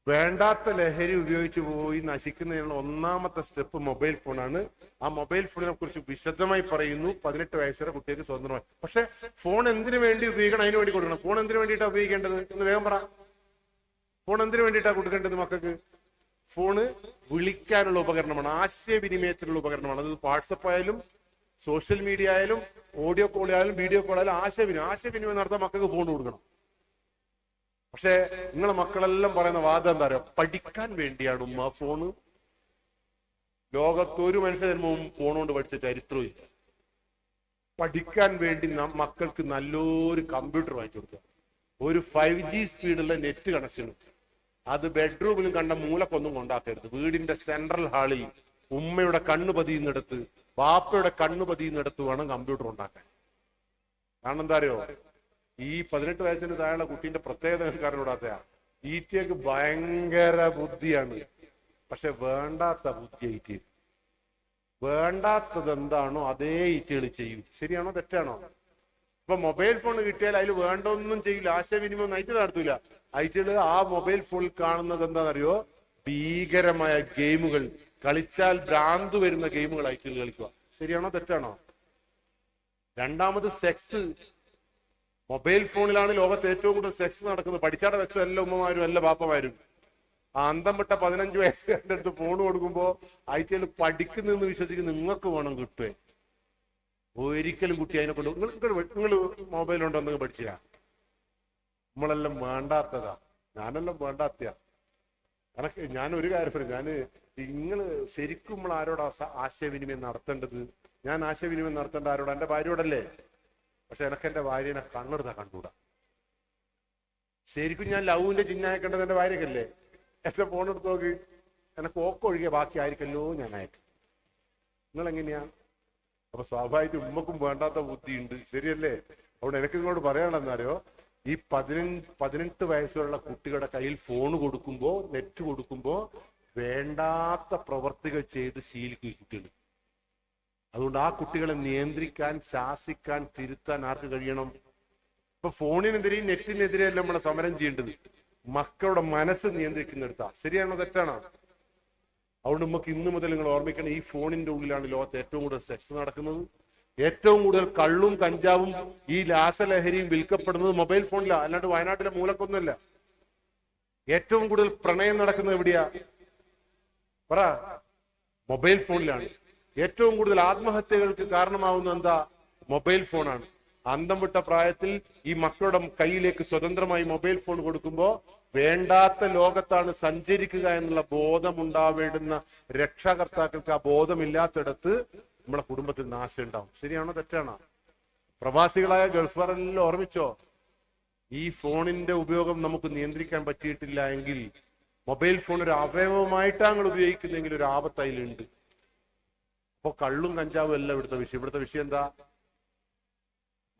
വേണ്ടാത്ത ലഹരി ഉപയോഗിച്ച് പോയി നശിക്കുന്നതിനുള്ള ഒന്നാമത്തെ സ്റ്റെപ്പ് മൊബൈൽ ഫോണാണ്. ആ മൊബൈൽ ഫോണിനെ കുറിച്ച് വിശദമായി പറയുന്നു. 18 വയസ്സ് വരെ കുട്ടികൾക്ക് സ്വതന്ത്രമായി. പക്ഷെ ഫോൺ എന്തിനു വേണ്ടി ഉപയോഗിക്കണം? അതിന് വേണ്ടി കൊടുക്കണം. ഫോൺ എന്തിനു വേണ്ടിയിട്ടാണ് ഉപയോഗിക്കേണ്ടത് എന്ന് വേഗം പറ. ഫോൺ എന്തിനു വേണ്ടിയിട്ടാണ് കൊടുക്കേണ്ടത് മക്കൾക്ക്? ഫോണ് വിളിക്കാനുള്ള ഉപകരണമാണ്, ആശയവിനിമയത്തിനുള്ള ഉപകരണമാണ്. അത് വാട്സപ്പ് ആയാലും സോഷ്യൽ മീഡിയ ആയാലും ഓഡിയോ കോൾ ആയാലും വീഡിയോ കോൾ ആയാലും ആശയവിനിമയം നടത്താൻ മക്കൾക്ക് ഫോൺ കൊടുക്കണം. പക്ഷെ നിങ്ങളെ മക്കളെല്ലാം പറയുന്ന വാദം എന്താ പറയുക? പഠിക്കാൻ വേണ്ടിയാണ് ഉമ്മ ഫോണ്. ലോകത്തൊരു മനുഷ്യജന്മവും ഫോൺ കൊണ്ട് പഠിച്ച ചരിത്രവും ഇല്ല. പഠിക്കാൻ വേണ്ടി മക്കൾക്ക് നല്ലൊരു കമ്പ്യൂട്ടർ വാങ്ങിച്ചു കൊടുക്കുക, ഒരു 5G സ്പീഡുള്ള നെറ്റ് കണക്ഷനും. അത് ബെഡ്റൂമിലും കണ്ട മൂലക്കൊന്നും കൊണ്ടാക്കരുത്. വീടിന്റെ സെൻട്രൽ ഹാളിൽ ഉമ്മയുടെ കണ്ണു പതിയുന്നിടത്ത്, ബാപ്പയുടെ കണ്ണു പതിയുന്നിടത്ത് വേണം കമ്പ്യൂട്ടർ ഉണ്ടാക്കാൻ. കാരണം എന്താ അറിയോ? ഈ 18 വയസ്സിന് താഴെയുള്ള കുട്ടീന്റെ പ്രത്യേകത കാരണോടാത്തയാ. ഈറ്റിയൊക്കെ ഭയങ്കര ബുദ്ധിയാണ്, പക്ഷെ വേണ്ടാത്ത ബുദ്ധി ഈറ്റി. വേണ്ടാത്തത് എന്താണോ അതേ ഈറ്റികൾ ചെയ്യും. ശരിയാണോ തെറ്റാണോ? ഇപ്പൊ മൊബൈൽ ഫോൺ കിട്ടിയാൽ അതിൽ വേണ്ടൊന്നും ചെയ്യില്ല, ആശയവിനിമയം നൈറ്റ് നടത്തൂല. ഐറ്റികള് ആ മൊബൈൽ ഫോണിൽ കാണുന്നത് എന്താണെന്നറിയോ? ഭീകരമായ ഗെയിമുകൾ, കളിച്ചാൽ ഭ്രാന്ത് വരുന്ന ഗെയിമുകൾ ഐറ്റികൾ കളിക്കുക. ശരിയാണോ തെറ്റാണോ? രണ്ടാമത് സെക്സ്. മൊബൈൽ ഫോണിലാണ് ലോകത്ത് ഏറ്റവും കൂടുതൽ സെക്സ് നടക്കുന്നത്. പഠിച്ചാടെ വെച്ചോ എല്ലാ ഉമ്മമാരും എല്ലാ ബാപ്പമാരും. ആ അന്തം വിട്ട 15 വയസ്സുകാരുടെ അടുത്ത് ഫോൺ കൊടുക്കുമ്പോ ഐറ്റികൾ പഠിക്കുന്നെന്ന് വിശ്വസിക്കുന്ന നിങ്ങൾക്ക് വേണം കിട്ടുവേ. ഒരിക്കലും കുട്ടി അതിനെ കൊണ്ട് നിങ്ങൾ മൊബൈലുണ്ടോ എന്തെങ്കിലും പഠിച്ചില്ല? നമ്മളെല്ലാം വേണ്ടാത്തതാ, ഞാനെല്ലാം വേണ്ടാത്തയാ. ഞാൻ ഒരു കാര്യം പറയും, നിങ്ങള് ശരിക്കും നമ്മൾ ആരോടാ ആശയവിനിമയം നടത്തേണ്ടത്? ഞാൻ ആശയവിനിമയം നടത്തേണ്ട ആരോടാ? എന്റെ ഭാര്യയോടല്ലേ. പക്ഷെ എനക്ക് എന്റെ ഭാര്യനെ കണ്ണെടുത്താ കണ്ടൂടാ. ശരിക്കും ഞാൻ ലവിന്റെ ചിഹ്നയക്കേണ്ടത് എന്റെ ഭാര്യക്കല്ലേ. എന്റെ ഫോൺ എടുത്ത് നോക്ക്, എനക്ക് ഓക്കൊഴികെ ബാക്കി ആയിരിക്കല്ലോ ഞാൻ അയക്കും. നിങ്ങൾ എങ്ങനെയാ? അപ്പൊ സ്വാഭാവിക ഉമ്മക്കും വേണ്ടാത്ത ബുദ്ധിയുണ്ട്. ശരിയല്ലേ? അതുകൊണ്ട് എനിക്ക് നിങ്ങളോട് പറയാണെന്നറിയോ, ഈ 18 വയസ്സുള്ള കുട്ടികളുടെ കയ്യിൽ ഫോൺ കൊടുക്കുമ്പോ, നെറ്റ് കൊടുക്കുമ്പോ വേണ്ടാത്ത പ്രവർത്തികൾ ചെയ്ത് ശീലിക്കും ഈ കുട്ടികൾ. അതുകൊണ്ട് ആ കുട്ടികളെ നിയന്ത്രിക്കാൻ, ശാസിക്കാൻ, തിരുത്താൻ ആർക്ക് കഴിയണം? ഇപ്പൊ ഫോണിനെതിരെയും നെറ്റിനെതിരെയല്ല നമ്മളെ സമരം ചെയ്യേണ്ടത്, മക്കളുടെ മനസ്സ് നിയന്ത്രിക്കുന്നെടുത്താ. ശരിയാണോ തെറ്റാണോ? അതുകൊണ്ട് നമുക്ക് ഇന്ന് മുതൽ നിങ്ങൾ ഓർമ്മിക്കണം, ഈ ഫോണിന്റെ ഉള്ളിലാണ് ലോകത്ത് ഏറ്റവും കൂടുതൽ സെക്സ് നടക്കുന്നത്. ഏറ്റവും കൂടുതൽ കള്ളും കഞ്ചാവും ഈ രാസലഹരിയും വിൽക്കപ്പെടുന്നത് മൊബൈൽ ഫോണിലാണ്, അല്ലാണ്ട് വയനാട്ടിലെ മൂലക്കൊന്നുമല്ല. ഏറ്റവും കൂടുതൽ പ്രണയം നടക്കുന്നത് എവിടെയാ പറ? മൊബൈൽ ഫോണിലാണ്. ഏറ്റവും കൂടുതൽ ആത്മഹത്യകൾക്ക് കാരണമാവുന്ന എന്താ? മൊബൈൽ ഫോണാണ്. അന്തം വിട്ട പ്രായത്തിൽ ഈ മക്കളുടെ കയ്യിലേക്ക് സ്വതന്ത്രമായി മൊബൈൽ ഫോൺ കൊടുക്കുമ്പോ വേണ്ടാത്ത ലോകത്താണ് സഞ്ചരിക്കുക എന്നുള്ള ബോധമുണ്ടാവേണ്ടുന്ന രക്ഷാകർത്താക്കൾക്ക് ആ ബോധമില്ലാത്തിടത്ത് നമ്മുടെ കുടുംബത്തിൽ നാശം ഉണ്ടാവും. ശരിയാണോ തെറ്റാണോ? പ്രവാസികളായ ഗൾഫുകാരെല്ലാം ഓർമ്മിച്ചോ, ഈ ഫോണിന്റെ ഉപയോഗം നമുക്ക് നിയന്ത്രിക്കാൻ പറ്റിയിട്ടില്ല എങ്കിൽ, മൊബൈൽ ഫോൺ ഒരു അവയവമായിട്ടാണ് നിങ്ങൾ ഉപയോഗിക്കുന്നെങ്കിൽ ഒരു ആപത്ത് അതിലുണ്ട്. അപ്പൊ കള്ളും കഞ്ചാവും എല്ലാം ഇവിടുത്തെ വിഷയം. ഇവിടുത്തെ വിഷയം എന്താ?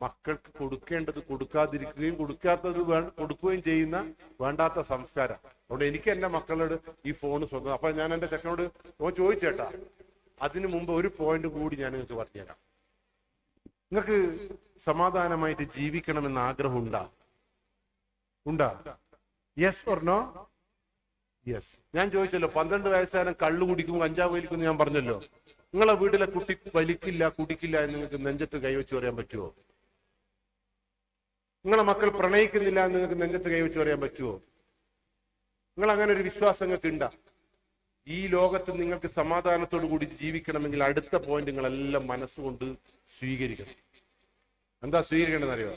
മക്കൾക്ക് കൊടുക്കേണ്ടത് കൊടുക്കാതിരിക്കുകയും കൊടുക്കാത്തത് കൊടുക്കുകയും ചെയ്യുന്ന വേണ്ടാത്ത സംസ്കാരം. അതുകൊണ്ട് എനിക്ക് എന്റെ മക്കളോട് ഈ ഫോണ് സ്വന്തം. അപ്പൊ ഞാൻ എന്റെ ചെക്കനോട് ചോദിച്ചേട്ടാ, അതിനു മുമ്പ് ഒരു പോയിന്റ് കൂടി ഞാൻ നിങ്ങൾക്ക് പറഞ്ഞുതരാം. നിങ്ങൾക്ക് സമാധാനമായിട്ട് ജീവിക്കണമെന്ന് ആഗ്രഹം ഉണ്ടാ? Yes or no? യെസ്. ഞാൻ ചോദിച്ചല്ലോ, 12 വയസ്സുകാരൻ കള്ളു കുടിക്കും കഞ്ചാവ് വലിക്കും ഞാൻ പറഞ്ഞല്ലോ. നിങ്ങളെ വീട്ടിലെ കുട്ടി വലിക്കില്ല കുടിക്കില്ല എന്ന് നിങ്ങൾക്ക് നെഞ്ചത്ത് കൈവച്ച് പറയാൻ പറ്റുമോ? നിങ്ങളെ മക്കൾ പ്രണയിക്കുന്നില്ല എന്ന് നിങ്ങൾക്ക് നെഞ്ചത്ത് കൈവച്ച് പറയാൻ പറ്റുമോ? നിങ്ങൾ അങ്ങനെ ഒരു വിശ്വാസം നിങ്ങൾക്ക് ഉണ്ടാ? ഈ ലോകത്ത് നിങ്ങൾക്ക് സമാധാനത്തോടു കൂടി ജീവിക്കണമെങ്കിൽ അടുത്ത പോയിന്റ് നിങ്ങളെല്ലാം മനസ്സുകൊണ്ട് സ്വീകരിക്കണം. എന്താ സ്വീകരിക്കണമെന്നറിയോ?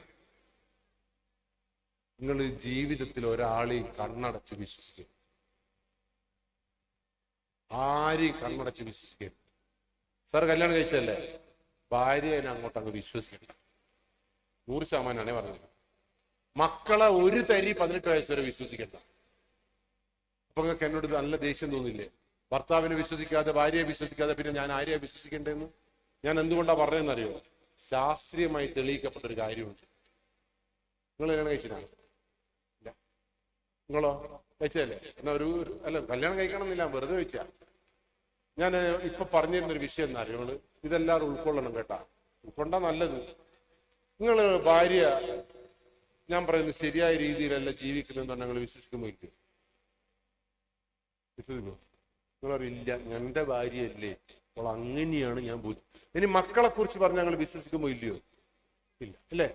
നിങ്ങൾ ജീവിതത്തിൽ ഒരാളെയും കണ്ണടച്ച് വിശ്വസിക്കും. ആരെയും കണ്ണടച്ച് വിശ്വസിക്കും. സാർ കല്യാണം കഴിച്ചല്ലേ, ഭാര്യയെ അങ്ങോട്ട് അങ്ങ് വിശ്വസിക്കണ്ട. 100% പറഞ്ഞത്. മക്കളെ ഒരു തരി 18 വയസ്സ് വരെ വിശ്വസിക്കണ്ട. അപ്പൊ നിങ്ങൾക്ക് എന്നോട് നല്ല ദേഷ്യം തോന്നില്ലേ? ഭർത്താവിനെ വിശ്വസിക്കാതെ, ഭാര്യയെ വിശ്വസിക്കാതെ പിന്നെ ഞാൻ ആരെയാ വിശ്വസിക്കേണ്ടതെന്ന്? ഞാൻ എന്തുകൊണ്ടാ പറഞ്ഞതെന്നറിയോ? ശാസ്ത്രീയമായി തെളിയിക്കപ്പെട്ട ഒരു കാര്യമുണ്ട്. നിങ്ങൾ കല്യാണം കഴിച്ചില്ല? നിങ്ങളോ കഴിച്ചല്ലേ? എന്നാ അല്ല കല്യാണം കഴിക്കണം എന്നില്ല, വെറുതെ വെച്ചാ. ഞാൻ ഇപ്പൊ പറഞ്ഞിരുന്നൊരു വിഷയം എന്നാ അറിയോ? ഇതെല്ലാവരും ഉൾക്കൊള്ളണം കേട്ടാ. ഉൾക്കൊണ്ടാ നല്ലത്. നിങ്ങൾ ഭാര്യ ഞാൻ പറയുന്നത് ശരിയായ രീതിയിലല്ല ജീവിക്കുന്നതെന്ന് നിങ്ങൾ വിശ്വസിക്കുമ്പോൾ നിങ്ങളറിയില്ല, എന്റെ ഭാര്യയല്ലേ, അപ്പോൾ അങ്ങനെയാണ് ഞാൻ പോയി. ഇനി മക്കളെ കുറിച്ച് പറഞ്ഞ് ഞങ്ങൾ വിശ്വസിക്കുമ്പോ ഇല്ലയോ? ഇല്ല അല്ലേ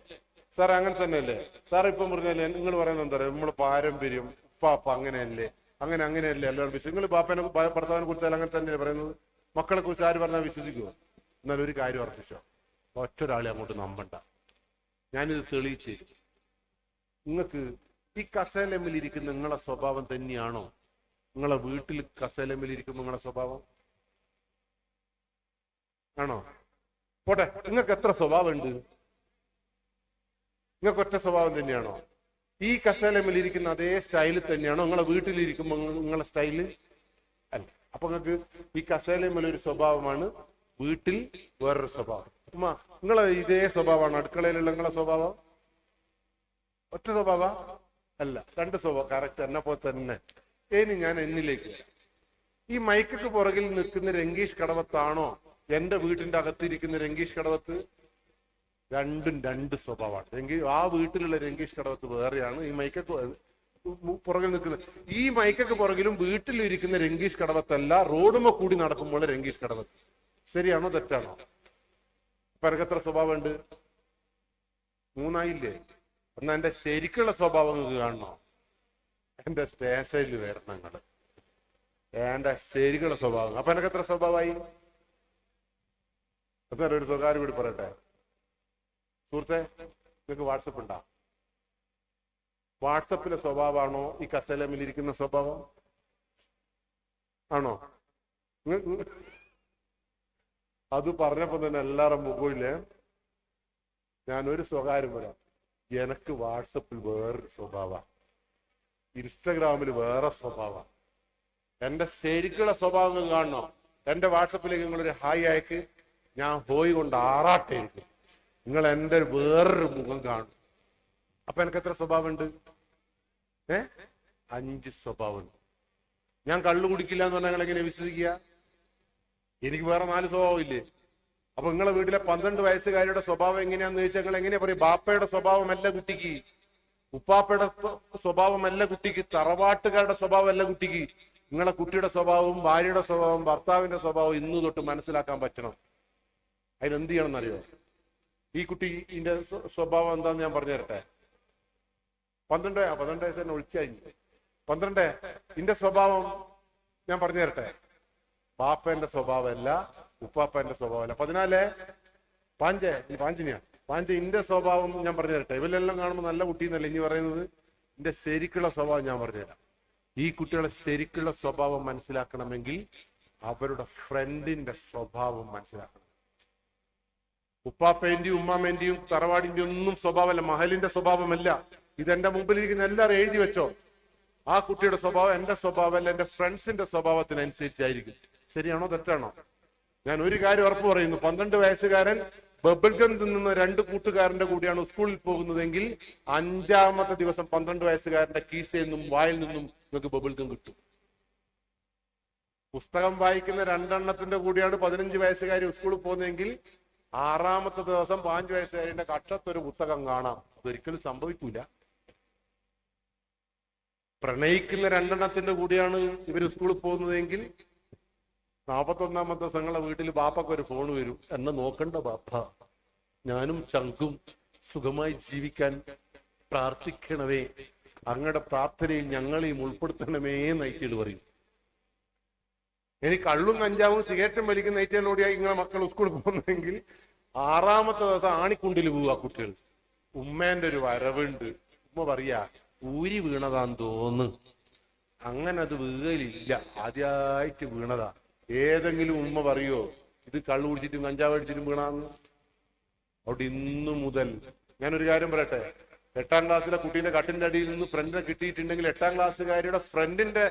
സാർ? അങ്ങനെ തന്നെയല്ലേ സാർ? ഇപ്പം പറഞ്ഞല്ലേ നിങ്ങൾ പറയുന്നത് എന്താ പറയുക, നമ്മുടെ പാരമ്പര്യം ഉപ്പാപ്പ അങ്ങനെയല്ലേ, അങ്ങനെയല്ലേ എല്ലാവരും വിശ്വസിക്കും. നിങ്ങൾ ബാപ്പനെ ഭർത്താവിനെ കുറിച്ചാൽ അങ്ങനെ തന്നെയല്ലേ പറയുന്നത്? മക്കളെ കുറിച്ച് ആര് പറഞ്ഞാൽ വിശ്വസിക്കുമോ? എന്നാൽ ഒരു കാര്യം ഉറപ്പിച്ചോ, ഒറ്റൊരാളെ അങ്ങോട്ട് നമ്പണ്ട. ഞാനിത് തെളിയിച്ച് നിങ്ങൾക്ക് ഈ കസേലമ്മിലിരിക്കുന്ന നിങ്ങളെ സ്വഭാവം തന്നെയാണോ നിങ്ങളെ വീട്ടിൽ കസേലമ്മിലിരിക്കുമ്പോൾ നിങ്ങളെ സ്വഭാവം ആണോ? പോട്ടെ, നിങ്ങൾക്ക് എത്ര സ്വഭാവം ഉണ്ട്? നിങ്ങൾക്ക് ഒറ്റ സ്വഭാവം തന്നെയാണോ? ഈ കസേലമ്മിലിരിക്കുന്ന അതേ സ്റ്റൈലിൽ തന്നെയാണോ നിങ്ങളെ വീട്ടിലിരിക്കുമ്പോൾ നിങ്ങളെ സ്റ്റൈല്? അല്ല. അപ്പൊ നിങ്ങൾക്ക് ഈ കസേലമ്മലൊരു സ്വഭാവമാണ്, വീട്ടിൽ വേറൊരു സ്വഭാവം. ഉമ്മ നിങ്ങളെ ഇതേ സ്വഭാവമാണ് അടുക്കളയിലുള്ള നിങ്ങളെ സ്വഭാവം? ഒറ്റ സ്വഭാവ അല്ല, രണ്ട് സ്വഭാവം. കറക്റ്റ് എന്നെ പോലെ തന്നെ. ഇനി ഞാൻ എന്നിലേക്ക്, ഈ മൈക്കക്ക് പുറകിൽ നിൽക്കുന്ന രംഗീഷ് കടവത്താണോ എന്റെ വീട്ടിന്റെ അകത്തിരിക്കുന്ന രംഗീഷ് കടവത്ത്? രണ്ടും രണ്ട് സ്വഭാവമാണ്. ആ വീട്ടിലുള്ള രംഗീഷ് കടവത്ത് വേറെയാണ്, ഈ മൈക്കക്ക് പുറകിൽ നിൽക്കുന്നത്. ഈ മൈക്കക്ക് പുറകിലും വീട്ടിലിരിക്കുന്ന രംഗീഷ് കടവത്തല്ല, റോഡുമ കൂടി നടക്കുമ്പോൾ രംഗീഷ് കടവത്ത്. ശരിയാണോ തെറ്റാണോ? അപ്പൊ എനിക്ക് എത്ര സ്വഭാവം ഉണ്ട്? മൂന്നായില്ലേ? എന്നാ എന്റെ ശരിക്കുള്ള സ്വഭാവം നിങ്ങൾക്ക് കാണണോ? എന്റെ സ്റ്റേഷനിൽ വരണം നിങ്ങള്, എന്റെ ശരിക്കുള്ള സ്വഭാവം. അപ്പൊ എനിക്ക് എത്ര സ്വഭാവമായി? എന്നാലും ഒരു സ്വകാര്യം കൂടി പറയട്ടെ സുഹൃത്തെ, നിങ്ങൾക്ക് വാട്സപ്പ് ഉണ്ടാ? വാട്സപ്പിലെ സ്വഭാവമാണോ ഈ കസേലമിലിരിക്കുന്ന സ്വഭാവം? ആണോ? അത് പറഞ്ഞപ്പോ തന്നെ എല്ലാവരും മുഖമില്ലേ. ഞാനൊരു സ്വകാര്യം പറയാം, എനക്ക് വാട്സപ്പിൽ വേറൊരു സ്വഭാവ, ഇൻസ്റ്റഗ്രാമിൽ വേറെ സ്വഭാവ. എന്റെ ശരിക്കുള്ള സ്വഭാവങ്ങൾ കാണണോ? എന്റെ വാട്സപ്പിലേക്ക് നിങ്ങളൊരു ഹായ് അയക്ക്, ഞാൻ ഹോയ് കൊണ്ട് ആറാട്ടായിരിക്കും. നിങ്ങൾ എന്റെ വേറൊരു മുഖം കാണും. അപ്പൊ എനിക്ക് എത്ര സ്വഭാവം ഉണ്ട്? 5 സ്വഭാവം ഉണ്ട്. ഞാൻ കള്ളു കുടിക്കില്ല എന്ന് പറഞ്ഞാൽ നിങ്ങൾ എങ്ങനെ വിശ്വസിക്കുക? എനിക്ക് വേറെ 4 സ്വഭാവം ഇല്ലേ? അപ്പൊ നിങ്ങളെ വീട്ടിലെ 12 വയസ്സുകാരിയുടെ സ്വഭാവം എങ്ങനെയാന്ന് ചോദിച്ചാൽ നിങ്ങൾ എങ്ങനെയാ പറയും? ബാപ്പയുടെ സ്വഭാവമല്ല കുട്ടിക്ക്, ഉപ്പാപ്പയുടെ സ്വഭാവമല്ല കുട്ടിക്ക്, തറവാട്ടുകാരുടെ സ്വഭാവമല്ല കുട്ടിക്ക്. നിങ്ങളെ കുട്ടിയുടെ സ്വഭാവവും ഭാര്യയുടെ സ്വഭാവവും ഭർത്താവിന്റെ സ്വഭാവവും ഇന്ന് തൊട്ട് മനസ്സിലാക്കാൻ പറ്റണം. അതിനെന്ത് ചെയ്യണം എന്നറിയോ? ഈ കുട്ടിന്റെ സ്വഭാവം എന്താന്ന് ഞാൻ പറഞ്ഞു തരട്ടെ. 12 വയസ്സ് തന്നെ ഒളിച്ചഴിഞ്ഞു. 12 ഇന്റെ സ്വഭാവം ഞാൻ പറഞ്ഞു തരട്ടെ. ബാപ്പന്റെ സ്വഭാവമല്ല, ഉപ്പാപ്പന്റെ സ്വഭാവമല്ല. 14 പാഞ്ചിനിയാണ് ഇന്റെ സ്വഭാവം ഞാൻ പറഞ്ഞു തരട്ടെ. ഇവരെല്ലാം കാണുമ്പോൾ നല്ല കുട്ടിന്നല്ല ഇനി പറയുന്നത്. ഇന്റെ ശരിക്കുള്ള സ്വഭാവം ഞാൻ പറഞ്ഞുതരാം. ഈ കുട്ടികളെ ശരിക്കുള്ള സ്വഭാവം മനസ്സിലാക്കണമെങ്കിൽ അവരുടെ ഫ്രണ്ടിന്റെ സ്വഭാവം മനസ്സിലാക്കണം. ഉപ്പാപ്പേന്റെയും ഉമ്മാമേന്റെയും തറവാടിന്റെ ഒന്നും സ്വഭാവമല്ല, മഹലിന്റെ സ്വഭാവമല്ല. ഇതെന്റെ മുമ്പിലിരിക്കുന്ന എല്ലാവരും എഴുതി വെച്ചോ. ആ കുട്ടിയുടെ സ്വഭാവം എന്റെ സ്വഭാവമല്ല, എന്റെ ഫ്രണ്ട്സിന്റെ സ്വഭാവത്തിനനുസരിച്ചായിരിക്കും. ശരിയാണോ തെറ്റാണോ? ഞാൻ ഒരു കാര്യം ഉറപ്പ് പറയുന്നു, 12 വയസ്സുകാരൻ ബബിൾഗം തിന്നുന്ന 2 കൂട്ടുകാരന്റെ കൂടിയാണ് സ്കൂളിൽ പോകുന്നതെങ്കിൽ 5ാമത്തെ ദിവസം 12 വയസ്സുകാരന്റെ കീസയിൽ നിന്നും വായിൽ നിന്നും നിങ്ങൾക്ക് ബബിൾഗം കിട്ടും. പുസ്തകം വായിക്കുന്ന 2 എണ്ണത്തിന്റെ കൂടിയാണ് 15 വയസ്സുകാരി സ്കൂളിൽ പോകുന്നതെങ്കിൽ 6ാമത്തെ ദിവസം 5 വയസ്സുകാരിന്റെ കക്ഷത്തൊരു പുസ്തകം കാണാം. അതൊരിക്കലും സംഭവിക്കൂല. പ്രണയിക്കുന്ന 2 എണ്ണത്തിന്റെ കൂടിയാണ് ഇവർ സ്കൂളിൽ പോകുന്നതെങ്കിൽ 41ാമത്തെ ദിവസം നിങ്ങളെ വീട്ടിൽ ബാപ്പക്ക് ഒരു ഫോൺ വരും. എന്നെ നോക്കണ്ട ബാപ്പ, ഞാനും ചങ്കും സുഖമായി ജീവിക്കാൻ പ്രാർത്ഥിക്കണമേ, അങ്ങയുടെ പ്രാർത്ഥനയിൽ ഞങ്ങളെയും ഉൾപ്പെടുത്തണമേ നൈറ്റിൽ പറയും. ഇനി കള്ളും കഞ്ചാവും സിഗരറ്റും വലിക്കുന്ന നൈറ്റിലൂടെയായി നിങ്ങളെ മക്കൾ സ്കൂളിൽ പോകുന്നതെങ്കിൽ 6ാമത്തെ ദിവസം ആണിക്കുണ്ടിൽ പോവുക കുട്ടികൾ. ഉമ്മേന്റെ ഒരു വരവുണ്ട്. ഉമ്മ പറയാ ഊരി വീണതാന്ന് തോന്നുന്നു. അങ്ങനെ അത് വീഴലില്ല, ആദ്യമായിട്ട് വീണതാ. ഏതെങ്കിലും ഉമ്മ പറയോ ഇത് കള്ളു കുടിച്ചിട്ടും കഞ്ചാവ് അടിച്ചിട്ടും വീണാന്ന്? അവിടെ ഇന്നു മുതൽ ഞാനൊരു കാര്യം പറയട്ടെ. 8ാം ക്ലാസ്സിലെ കുട്ടീന്റെ കട്ടിന്റെ അടിയിൽ നിന്ന് ഫ്രണ്ടിനെ കിട്ടിയിട്ടുണ്ടെങ്കിൽ 8ാം ക്ലാസ്സുകാരിയുടെ ഫ്രണ്ടിന്റെ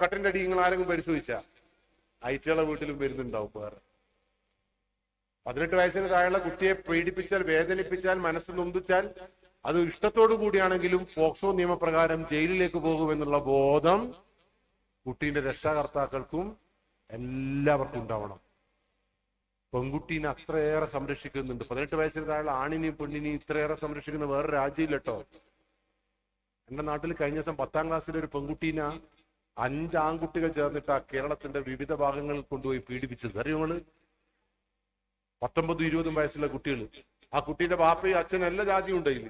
കട്ടിന്റെ അടി നിങ്ങൾ ആരെങ്കിലും പരിശോധിച്ചാ ഐറ്റകളെ വീട്ടിലും വരുന്നുണ്ടാവും. വേറെ 18 വയസ്സിന് താഴെയുള്ള കുട്ടിയെ പീഡിപ്പിച്ചാൽ, വേദനിപ്പിച്ചാൽ, മനസ്സ് നൊന്തിച്ചാൽ അത് ഇഷ്ടത്തോടു കൂടിയാണെങ്കിലും പോക്സോ നിയമപ്രകാരം ജയിലിലേക്ക് പോകുമെന്നുള്ള ബോധം കുട്ടീന്റെ രക്ഷാകർത്താക്കൾക്കും എല്ലാവർക്കും ഉണ്ടാവണം. പെൺകുട്ടീനെ അത്രയേറെ സംരക്ഷിക്കുന്നുണ്ട്. 18 വയസ്സിന് താഴെ ആണിനെയും പെണ്ണിനെയും ഇത്രയേറെ സംരക്ഷിക്കുന്ന വേറെ രാജ്യമില്ല കേട്ടോ. എന്റെ നാട്ടിൽ കഴിഞ്ഞ ദിവസം 10ാം ക്ലാസ്സിലെ ഒരു പെൺകുട്ടീനെ 5 ആൺകുട്ടികൾ ചേർന്നിട്ട് ആ കേരളത്തിന്റെ വിവിധ ഭാഗങ്ങളിൽ കൊണ്ടുപോയി പീഡിപ്പിച്ചത് അറിയോ നിങ്ങള്? 19-20 വയസ്സുള്ള കുട്ടികൾ. ആ കുട്ടീന്റെ ബാപ്പയും അച്ഛനും എല്ലാ ജാതിയും ഉണ്ടായില്ല.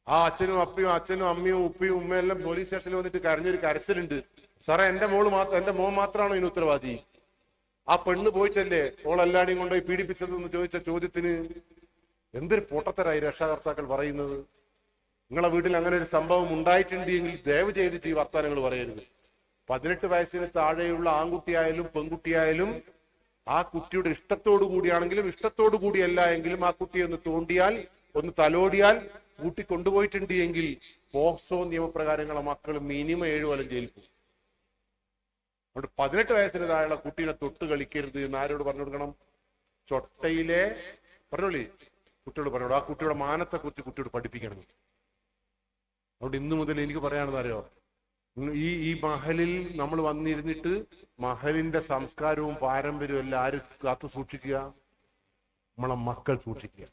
ആ അച്ഛനും അമ്മയും ഉപ്പയും ഉമ്മയും എല്ലാം പോലീസ് സ്റ്റേഷനിൽ വന്നിട്ട് കരഞ്ഞൊരു കരച്ചിലുണ്ട്. സാറേ എന്റെ മോൻ മാത്രമാണോ ഇതിന് ഉത്തരവാദി? ആ പെണ്ണ് പോയിട്ടല്ലേ ഓളെല്ലാടെയും കൊണ്ടുപോയി പീഡിപ്പിച്ചതെന്ന് ചോദിച്ച ചോദ്യത്തിന് എന്തൊരു പൊട്ടത്തരായി രക്ഷാകർത്താക്കൾ പറയുന്നത്. നിങ്ങളെ വീട്ടിൽ അങ്ങനെ ഒരു സംഭവം ഉണ്ടായിട്ടുണ്ടെങ്കിൽ ദയവ് ചെയ്തിട്ട് ഈ വർത്തമാനങ്ങൾ പറയരുത്. 18 വയസ്സിന് താഴെയുള്ള ആൺകുട്ടിയായാലും പെൺകുട്ടിയായാലും ആ കുട്ടിയുടെ ഇഷ്ടത്തോടു കൂടിയാണെങ്കിലും ഇഷ്ടത്തോടു കൂടിയല്ല എങ്കിലും ആ കുട്ടിയെ ഒന്ന് തോണ്ടിയാൽ ഒന്ന് തലോടിയാൽ കൂട്ടി കൊണ്ടുപോയിട്ടുണ്ട് എങ്കിൽ പോക്സോ നിയമപ്രകാരങ്ങളെ മക്കൾ മിനിമം 7 കൊല്ലം ജയിലിൽ പോകും. അതുകൊണ്ട് 18 വയസ്സിന് താഴെയുള്ള കുട്ടീനെ തൊട്ട് കളിക്കരുത് എന്ന് ആരോട് പറഞ്ഞു കൊടുക്കണം? ചൊട്ടയിലെ പറഞ്ഞോളി കുട്ടിയോട് പറഞ്ഞോളൂ. ആ കുട്ടിയുടെ മാനത്തെ കുറിച്ച് കുട്ടിയോട് പഠിപ്പിക്കണം. അതുകൊണ്ട് ഇന്നു മുതൽ എനിക്ക് പറയാണെന്ന് അറിയോ, ഈ മഹലിൽ നമ്മൾ വന്നിരുന്നിട്ട് മഹലിന്റെ സംസ്കാരവും പാരമ്പര്യവും എല്ലാം ആര് കാത്തു സൂക്ഷിക്കുക? നമ്മളെ മക്കൾ സൂക്ഷിക്കുക.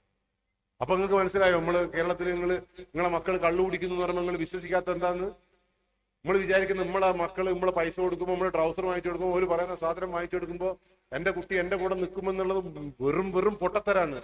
അപ്പൊ നിങ്ങൾക്ക് മനസ്സിലായോ നമ്മള് കേരളത്തിൽ നിങ്ങളെ മക്കൾ കള്ളു കുടിക്കുന്നു എന്ന് പറയുമ്പോൾ നിങ്ങൾ വിശ്വസിക്കാത്ത എന്താന്ന്? നമ്മൾ വിചാരിക്കുന്നത് നമ്മളെ പൈസ കൊടുക്കുമ്പോൾ നമ്മൾ ട്രൗസർ വാങ്ങിച്ചു കൊടുക്കുമ്പോൾ ഒരു പറയുന്ന സാധനം വാങ്ങിച്ചു കൊടുക്കുമ്പോൾ എന്റെ കുട്ടി എന്റെ കൂടെ നിൽക്കുമെന്നുള്ളത് വെറും പൊട്ടത്തരാണ്.